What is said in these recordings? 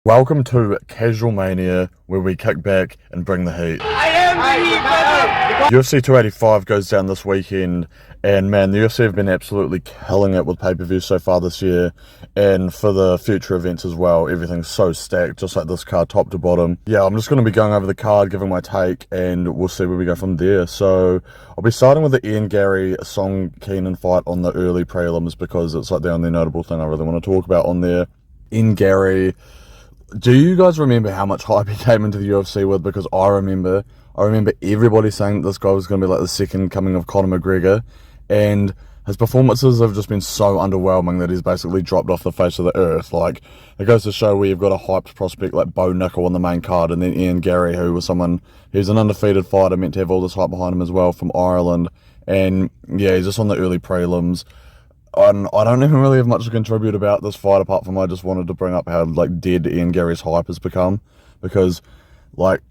Welcome to Casual Mania, where we kick back and bring the heat. UFC 285 goes down this weekend, and man, the UFC have been absolutely killing it with pay-per-views so far this year, and for the future events as well. Everything's so stacked, just like this card, top to bottom. Yeah, I'm just going to be going over the card, giving my take, and we'll see where we go from there. So, I'll be starting with the Ian Garry Song Keenan fight on the early prelims, because it's like the only notable thing I really want to talk about on there. Ian Garry, do you guys remember how much hype he came into the UFC with? Because I remember everybody saying that this guy was going to be like the second coming of Conor McGregor, and his performances have just been so underwhelming that he's basically dropped off the face of the earth. Like, it goes to show where you've got a hyped prospect like Bo Nickel on the main card, and then Ian Garry, who was he's an undefeated fighter, meant to have all this hype behind him as well, from Ireland, and yeah, he's just on the early prelims. I don't even really have much to contribute about this fight, apart from I just wanted to bring up how like dead Ian Garry's hype has become, because like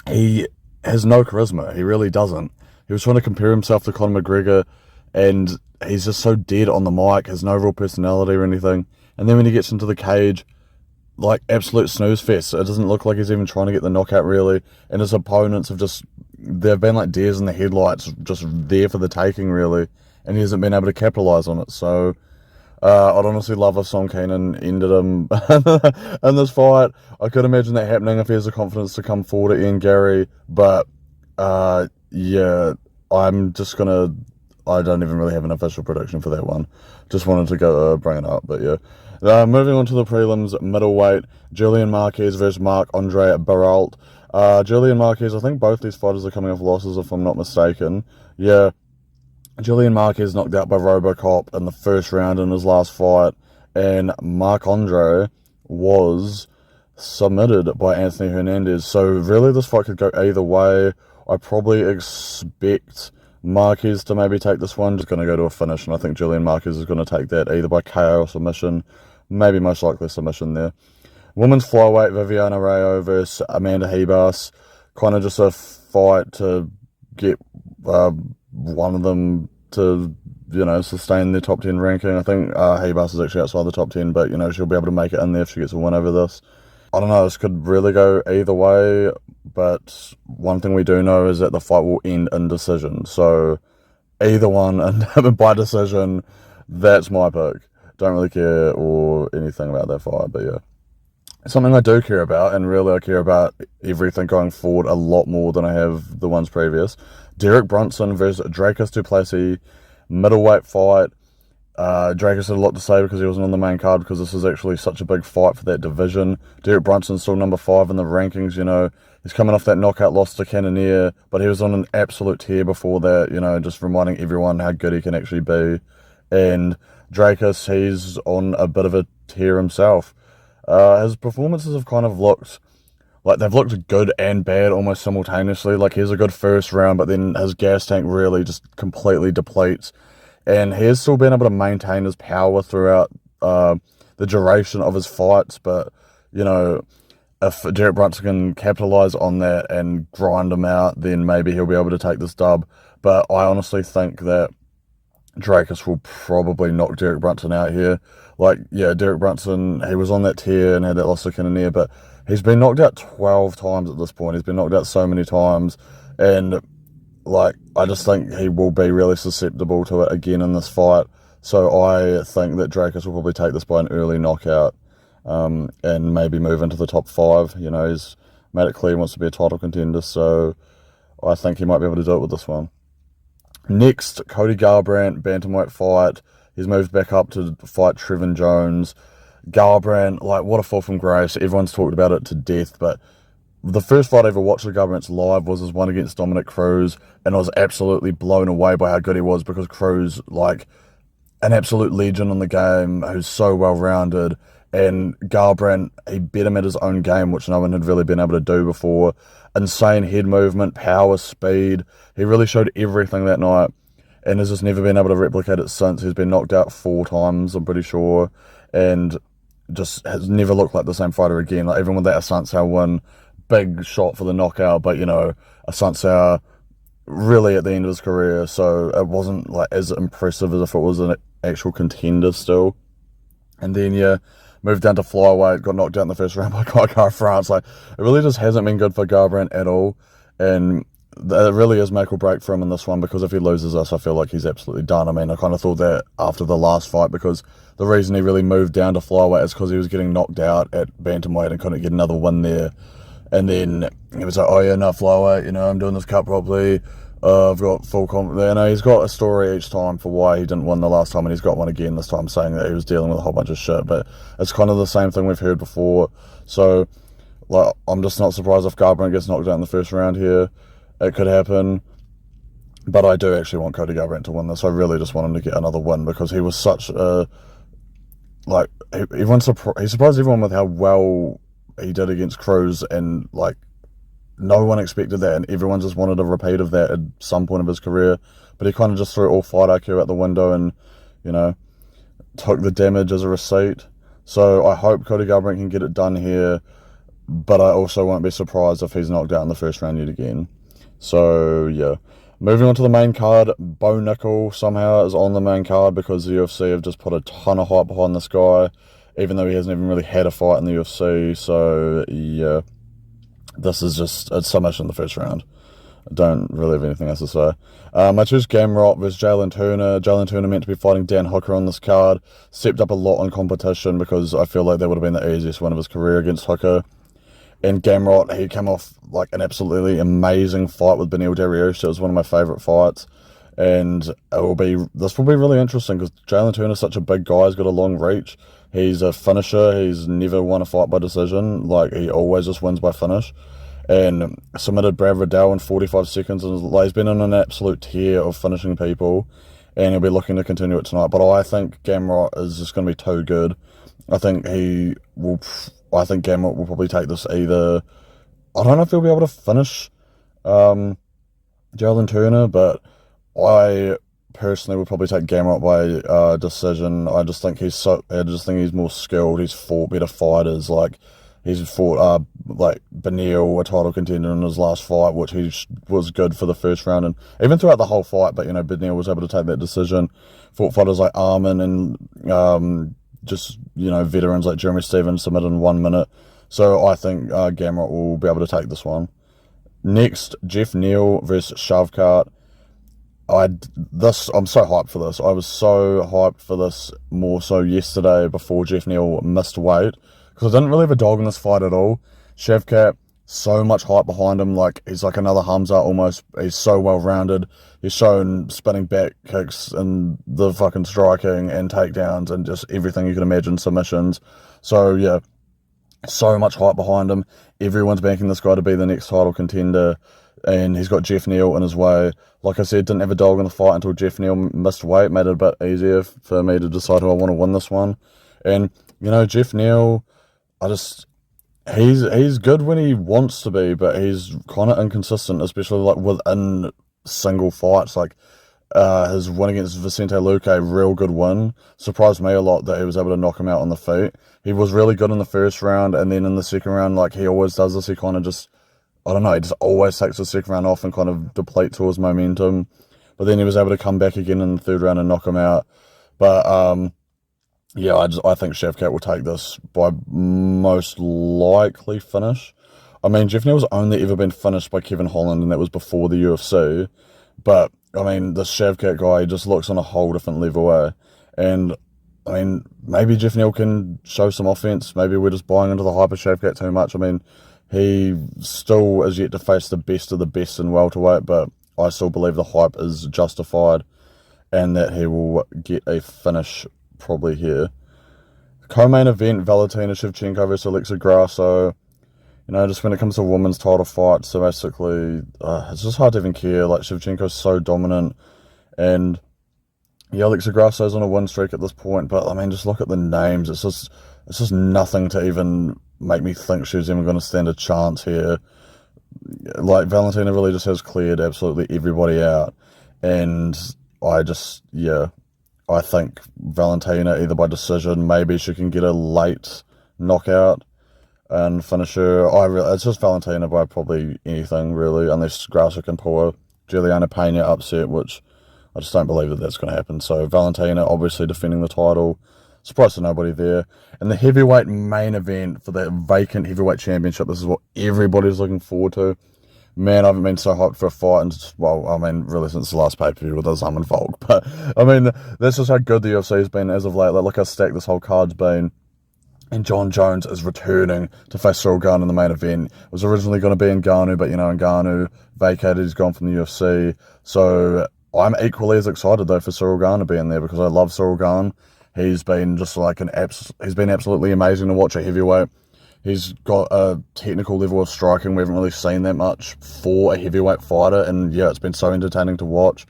he has no charisma. He really doesn't. He was trying to compare himself to Conor McGregor, and he's just so dead on the mic, has no real personality or anything. And then when he gets into the cage, like absolute snooze fest. It doesn't look like he's even trying to get the knockout really, and his opponents they've been like deers in the headlights, just there for the taking really, and he hasn't been able to capitalize on it. So I'd honestly love if Song Keenan ended him in this fight. I could imagine that happening if he has the confidence to come forward at Ian Garry, but yeah, I don't even really have an official prediction for that one. Just wanted to go bring it up, but yeah. Moving on to the prelims, middleweight, Julian Marquez versus Marc-Andre Baralt. Julian Marquez, I think both these fighters are coming off losses, if I'm not mistaken. Yeah, Julian Marquez knocked out by Robocop in the first round in his last fight, and Marc-Andre was submitted by Anthony Hernandez. So really this fight could go either way. I probably expect Marquez to maybe take this one. Just going to go to a finish, and I think Julian Marquez is going to take that either by KO or submission. Maybe most likely submission there. Women's flyweight, Viviana Rayo versus Amanda Ribas. Kind of just a fight to get one of them to, sustain their top 10 ranking. I think Ribas is actually outside the top 10, but, she'll be able to make it in there if she gets a win over this. I don't know, this could really go either way, but one thing we do know is that the fight will end in decision. So either one, and by decision, that's my pick. Don't really care or anything about that fight, but yeah. Something I do care about, and really I care about everything going forward a lot more than I have the ones previous. Derek Brunson versus Dricus du Plessis, middleweight fight. Dricus had a lot to say because he wasn't on the main card, because this is actually such a big fight for that division. Derek Brunson's still number 5 in the rankings, He's coming off that knockout loss to Cannonier, but he was on an absolute tear before that, just reminding everyone how good he can actually be. And Dricus, he's on a bit of a tear himself. His performances have kind of looked like they've looked good and bad almost simultaneously. Like, he has a good first round, but then his gas tank really just completely depletes. And he has still been able to maintain his power throughout the duration of his fights. But, if Derek Brunson can capitalize on that and grind him out, then maybe he'll be able to take this dub. But I honestly think that Dricus will probably knock Derek Brunson out here. Like, yeah, Derek Brunson, he was on that tier and had that loss to Cannonier, but he's been knocked out 12 times at this point. He's been knocked out so many times, and like, I just think he will be really susceptible to it again in this fight. So I think that Dricus will probably take this by an early knockout, and maybe move into the top 5. He's made it clear he wants to be a title contender, so I think he might be able to do it with this one. Next, Cody Garbrandt, bantamweight fight. He's moved back up to fight Trevin Jones. Garbrandt, like, what a fall from grace. Everyone's talked about it to death, but the first fight I ever watched of Garbrandt's live was his one against Dominic Cruz, and I was absolutely blown away by how good he was, because Cruz, like, an absolute legend in the game, who's so well-rounded, and Garbrandt, he bet him at his own game, which no one had really been able to do before. Insane head movement, power, speed. He really showed everything that night, and has just never been able to replicate it since. He's been knocked out 4 times, I'm pretty sure, and just has never looked like the same fighter again. Like, even with that Assunção win, big shot for the knockout, but, Assunção really at the end of his career, so it wasn't like as impressive as if it was an actual contender still. And then, yeah, moved down to flyweight, got knocked out in the first round by Kai Kara-France. Like, it really just hasn't been good for Garbrandt at all, and it really is make or break for him in this one, because if he loses this, I feel like he's absolutely done. I mean, I kind of thought that after the last fight, because the reason he really moved down to flyweight is because he was getting knocked out at bantamweight and couldn't get another win there. And then he was like, oh yeah, no, flyweight, I'm doing this cut properly. I've got full confidence. He's got a story each time for why he didn't win the last time, and he's got one again this time, saying that he was dealing with a whole bunch of shit. But it's kind of the same thing we've heard before. So, like, I'm just not surprised if Garbrandt gets knocked out in the first round here. It could happen. But I do actually want Cody Garbrandt to win this. I really just want him to get another win, because he was such a... Like, he surprised everyone with how well he did against Cruz, and, like, no one expected that, and everyone just wanted a repeat of that at some point of his career. But he kind of just threw all fight IQ out the window and, took the damage as a receipt. So I hope Cody Garbrandt can get it done here, but I also won't be surprised if he's knocked out in the first round yet again. So, yeah. Moving on to the main card, Bo Nickal somehow is on the main card because the UFC have just put a ton of hype behind this guy, even though he hasn't even really had a fight in the UFC. So, yeah. This is just a submission in the first round. I don't really have anything else to say. I choose Gamrot versus Jalen Turner. Jalen Turner meant to be fighting Dan Hooker on this card. Stepped up a lot in competition because I feel like that would have been the easiest win of his career against Hooker. And Gamrot, he came off like an absolutely amazing fight with Beneil Dariush. It was one of my favourite fights. And this will be really interesting because Jalen Turner's such a big guy. He's got a long reach. He's a finisher. He's never won a fight by decision. Like, he always just wins by finish. And submitted Brad Riddell in 45 seconds. And he's been on an absolute tear of finishing people. And he'll be looking to continue it tonight. But I think Gamrot is just going to be too good. I think Gamrot will probably take this either... I don't know if he'll be able to finish Jalen Turner, but I personally would probably take Gamrot by decision. I just think he's more skilled. He's fought better fighters. Like, he's fought like Beneil, a title contender in his last fight, which he was good for the first round and even throughout the whole fight. But Beneil was able to take that decision. Fought fighters like Arman and veterans like Jeremy Stevens submitted in 1 minute. So I think Gamrot will be able to take this one. Next, Jeff Neal versus Shavkat. I'm so hyped for this. I was so hyped for this more so yesterday before Jeff Neal missed weight, because I didn't really have a dog in this fight at all. Shavkat, so much hype behind him. Like, he's like another Hamza almost. He's so well-rounded. He's shown spinning back kicks and the fucking striking and takedowns and just everything you can imagine, submissions. So, yeah, so much hype behind him. Everyone's banking this guy to be the next title contender. And he's got Jeff Neal in his way. Like I said, didn't have a dog in the fight until Jeff Neal missed weight. Made it a bit easier for me to decide who I want to win this one. And, Jeff Neal, he's good when he wants to be, but he's kind of inconsistent, especially like within single fights. Like, his win against Vicente Luque, real good win. Surprised me a lot that he was able to knock him out on the feet. He was really good in the first round, and then in the second round, like he always does this, he kind of just... I don't know, he just always takes the second round off and kind of depletes all his momentum. But then he was able to come back again in the third round and knock him out. But, yeah, I think Shavkat will take this by most likely finish. I mean, Jeff Neal's only ever been finished by Kevin Holland, and that was before the UFC. But, I mean, this Shavkat guy, he just looks on a whole different level, eh? And, I mean, maybe Jeff Neal can show some offense. Maybe we're just buying into the hype of Shavkat too much. I mean... He still is yet to face the best of the best in welterweight, but I still believe the hype is justified and that he will get a finish probably here. Co-main event, Valentina Shevchenko versus Alexa Grasso. Just when it comes to women's title fights, so basically, it's just hard to even care. Like, Shevchenko's so dominant, and yeah, Alexa Grasso's on a win streak at this point, but I mean, just look at the names. It's just nothing to even make me think she's even going to stand a chance here. Like, Valentina really just has cleared absolutely everybody out. And I think Valentina, either by decision, maybe she can get a late knockout and finish her. It's just Valentina by probably anything, really, unless Grasso can pull a Juliana Pena upset, which I just don't believe that that's going to happen. So Valentina, obviously defending the title. Surprised to nobody there. And the heavyweight main event for that vacant heavyweight championship, this is what everybody's looking forward to. Man, I haven't been so hyped for a fight, and well, I mean, really since the last pay-per-view with Usman and Volk. But, I mean, that's just how good the UFC has been as of late. Like, look how stacked this whole card's been. And Jon Jones is returning to face Ciryl Gane in the main event. It was originally going to be Ngannou, but, you know, Ngannou vacated. He's gone from the UFC. So I'm equally as excited, though, for Ciryl Gane to be in there because I love Ciryl Gane. He's been just like he's been absolutely amazing to watch at heavyweight. He's got a technical level of striking we haven't really seen that much for a heavyweight fighter. And, yeah, it's been so entertaining to watch.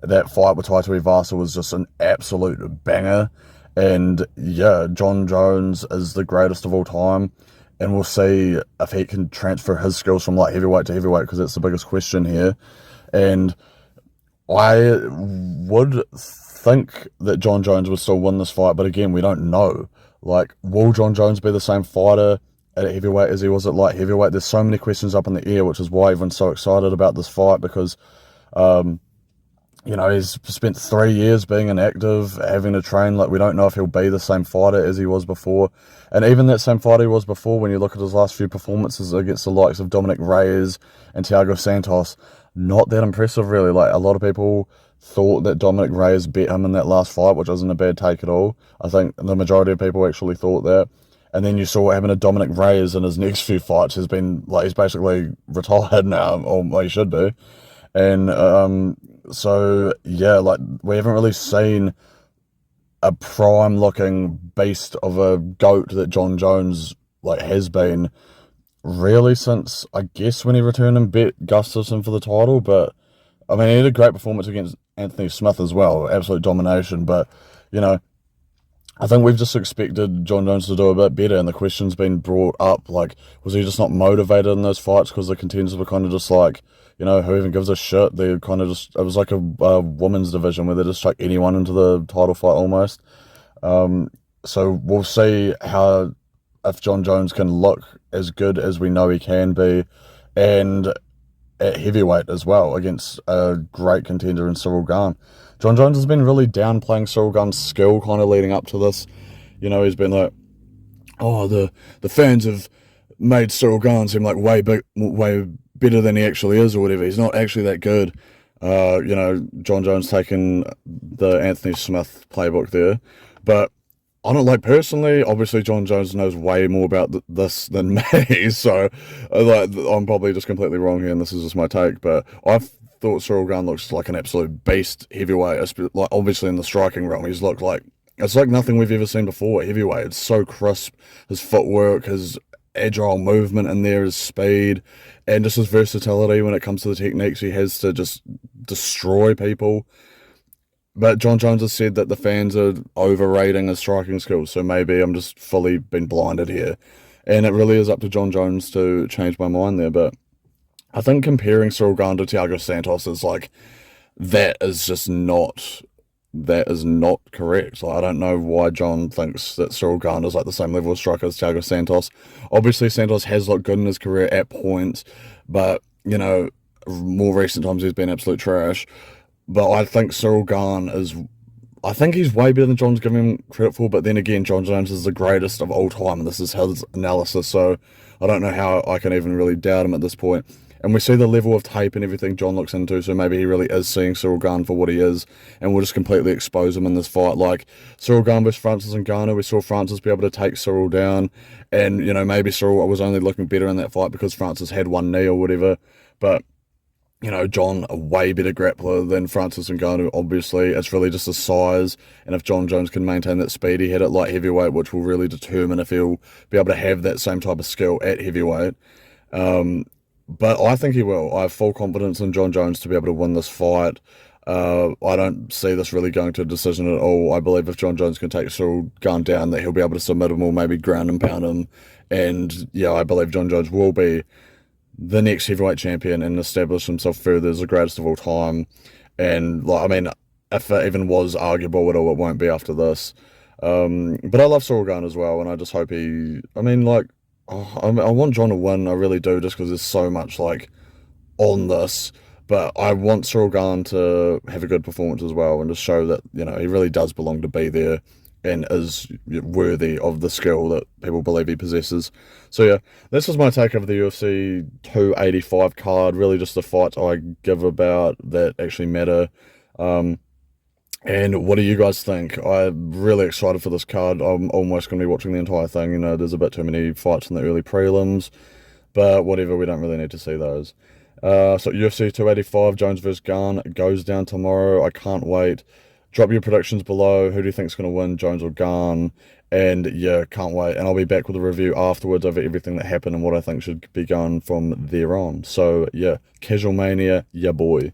That fight with Taito Ivasa was just an absolute banger. And yeah, Jon Jones is the greatest of all time. And we'll see if he can transfer his skills from light heavyweight to heavyweight, because that's the biggest question here. And I would think that Jon Jones would still win this fight, but again, we don't know. Like, will Jon Jones be the same fighter at heavyweight as he was at light heavyweight? There's so many questions up in the air, which is why everyone's so excited about this fight, because you know, he's spent 3 years being inactive, having to train. Like, we don't know if he'll be the same fighter as he was before. And even that same fighter he was before, when you look at his last few performances against the likes of Dominic Reyes and Thiago Santos, not that impressive, really. Like, a lot of people thought that Dominic Reyes beat him in that last fight, which isn't a bad take at all. I think the majority of people actually thought that. And then you saw what happened to Dominic Reyes in his next few fights. He's been, like, he's basically retired now, or he should be. And so, yeah, like, we haven't really seen a prime-looking beast of a GOAT that Jon Jones, like, has been really since, I guess, when he returned and beat Gustafsson for the title. But, I mean, he had a great performance against Anthony Smith as well, absolute domination. But, you know, I think we've just expected Jon Jones to do a bit better, and the question's been brought up, like, was he just not motivated in those fights because the contenders were kind of just like, you know, who even gives a shit? They kind of just, it was like a women's division where they just chuck anyone into the title fight almost. So we'll see if Jon Jones can look as good as we know he can be, and at heavyweight as well against a great contender in Ciryl Gane. Jon Jones has been really downplaying Ciryl Gane's skill kind of leading up to this. You know, he's been like, oh, the fans have made Ciryl Gane seem like way better than he actually is or whatever. He's not actually that good. You know, Jon Jones taking the Anthony Smith playbook there. But I don't, like, personally, obviously Jon Jones knows way more about this than me, so like, I'm probably just completely wrong here, and this is just my take, but I thought Ciryl Gane looks like an absolute beast heavyweight, like, obviously in the striking realm. He's looked like, it's like nothing we've ever seen before at heavyweight. It's so crisp, his footwork, his agile movement in there, his speed, and just his versatility when it comes to the techniques he has to just destroy people. But Jon Jones has said that the fans are overrating his striking skills, so maybe I'm just fully been blinded here. And it really is up to Jon Jones to change my mind there. But I think comparing Ciryl Gane to Thiago Santos is like, that is not correct. Like, I don't know why Jon thinks that Ciryl Gane is like the same level of striker as Thiago Santos. Obviously, Santos has looked good in his career at points, but, you know, more recent times he's been absolute trash. But I think Ciryl Gane I think he's way better than Jon's giving him credit for, but then again, Jon Jones is the greatest of all time, and this is his analysis, so I don't know how I can even really doubt him at this point. And we see the level of tape and everything Jon looks into, so maybe he really is seeing Ciryl Gane for what he is, and we'll just completely expose him in this fight. Like, Ciryl Gane versus Francis Ngannou, we saw Francis be able to take Ciryl down, and, you know, maybe Ciryl was only looking better in that fight because Francis had one knee or whatever, but, you know, Jon, a way better grappler than Francis Ngannou, obviously. It's really just the size, and if Jon Jones can maintain that speed he had at light heavyweight, which will really determine if he'll be able to have that same type of skill at heavyweight. But I think he will. I have full confidence in Jon Jones to be able to win this fight. I don't see this really going to a decision at all. I believe if Jon Jones can take Ciryl Gane down, that he'll be able to submit him or maybe ground and pound him. And, yeah, I believe Jon Jones will be the next heavyweight champion and establish himself further as the greatest of all time. And, like, I mean, if it even was arguable at all, it won't be after this. But I love Ciryl Gane as well, and I just hope I want Jon to win, I really do, just because there's so much, like, on this. But I want Ciryl Gane to have a good performance as well, and just show that, you know, he really does belong to be there. and is worthy of the skill that people believe he possesses. So yeah, this is my take of the UFC 285 card. Really just the fights I give about that actually matter. And what do you guys think? I'm really excited for this card. I'm almost going to be watching the entire thing. You know, there's a bit too many fights in the early prelims, but whatever, we don't really need to see those. So UFC 285, Jones vs. Gane goes down tomorrow. I can't wait. Drop your predictions below. Who do you think's going to win, Jones or Gane? And yeah, can't wait. And I'll be back with a review afterwards over everything that happened and what I think should be going from there on. So yeah, Casual Mania, yeah boy.